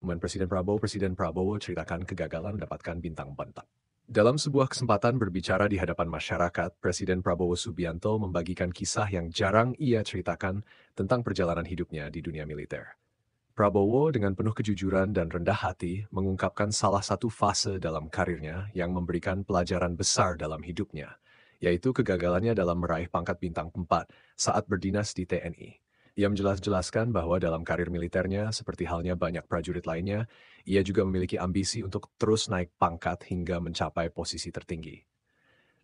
Momen Presiden Prabowo ceritakan kegagalan mendapatkan bintang 4. Dalam sebuah kesempatan berbicara di hadapan masyarakat, Presiden Prabowo Subianto membagikan kisah yang jarang ia ceritakan tentang perjalanan hidupnya di dunia militer. Prabowo dengan penuh kejujuran dan rendah hati mengungkapkan salah satu fase dalam karirnya yang memberikan pelajaran besar dalam hidupnya, yaitu kegagalannya dalam meraih pangkat bintang 4 saat berdinas di TNI. Ia menjelaskan bahwa dalam karir militernya, seperti halnya banyak prajurit lainnya, ia juga memiliki ambisi untuk terus naik pangkat hingga mencapai posisi tertinggi.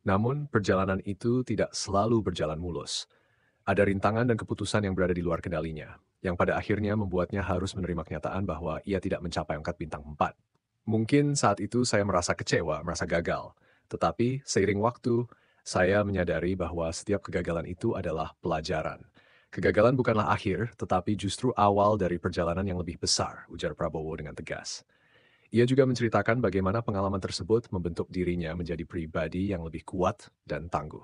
Namun, perjalanan itu tidak selalu berjalan mulus. Ada rintangan dan keputusan yang berada di luar kendalinya, yang pada akhirnya membuatnya harus menerima kenyataan bahwa ia tidak mencapai pangkat bintang 4. Mungkin saat itu saya merasa kecewa, merasa gagal. Tetapi seiring waktu, saya menyadari bahwa setiap kegagalan itu adalah pelajaran. Kegagalan bukanlah akhir, tetapi justru awal dari perjalanan yang lebih besar, ujar Prabowo dengan tegas. Ia juga menceritakan bagaimana pengalaman tersebut membentuk dirinya menjadi pribadi yang lebih kuat dan tangguh.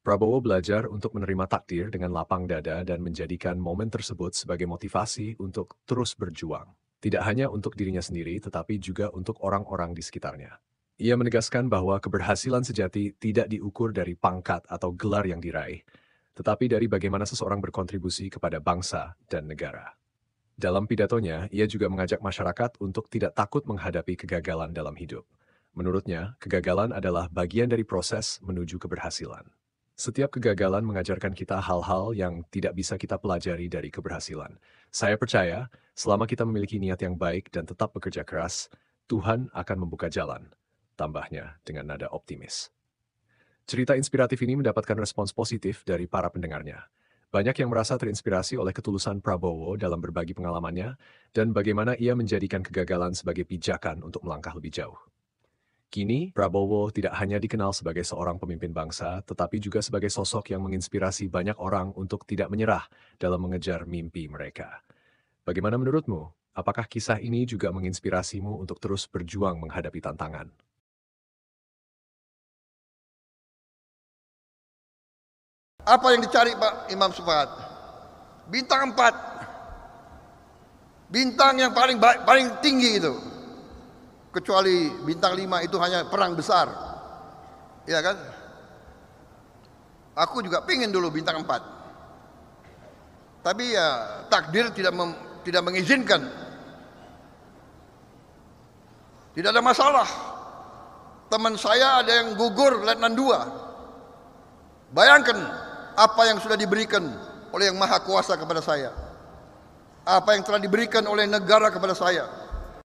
Prabowo belajar untuk menerima takdir dengan lapang dada dan menjadikan momen tersebut sebagai motivasi untuk terus berjuang. Tidak hanya untuk dirinya sendiri, tetapi juga untuk orang-orang di sekitarnya. Ia menegaskan bahwa keberhasilan sejati tidak diukur dari pangkat atau gelar yang diraih, tetapi dari bagaimana seseorang berkontribusi kepada bangsa dan negara. Dalam pidatonya, ia juga mengajak masyarakat untuk tidak takut menghadapi kegagalan dalam hidup. Menurutnya, kegagalan adalah bagian dari proses menuju keberhasilan. Setiap kegagalan mengajarkan kita hal-hal yang tidak bisa kita pelajari dari keberhasilan. Saya percaya, selama kita memiliki niat yang baik dan tetap bekerja keras, Tuhan akan membuka jalan, tambahnya dengan nada optimis. Cerita inspiratif ini mendapatkan respons positif dari para pendengarnya. Banyak yang merasa terinspirasi oleh ketulusan Prabowo dalam berbagi pengalamannya dan bagaimana ia menjadikan kegagalan sebagai pijakan untuk melangkah lebih jauh. Kini, Prabowo tidak hanya dikenal sebagai seorang pemimpin bangsa, tetapi juga sebagai sosok yang menginspirasi banyak orang untuk tidak menyerah dalam mengejar mimpi mereka. Bagaimana menurutmu? Apakah kisah ini juga menginspirasimu untuk terus berjuang menghadapi tantangan? Apa yang dicari Pak Imam Sufahat? Bintang 4. Bintang yang paling tinggi itu. Kecuali bintang 5 itu hanya perang besar. Ya kan? Aku juga pingin dulu bintang 4. Tapi ya takdir tidak mengizinkan. Tidak ada masalah. Teman saya ada yang gugur Letnan 2. Bayangkan apa yang sudah diberikan oleh Yang Maha Kuasa kepada saya. Apa yang telah diberikan oleh negara kepada saya.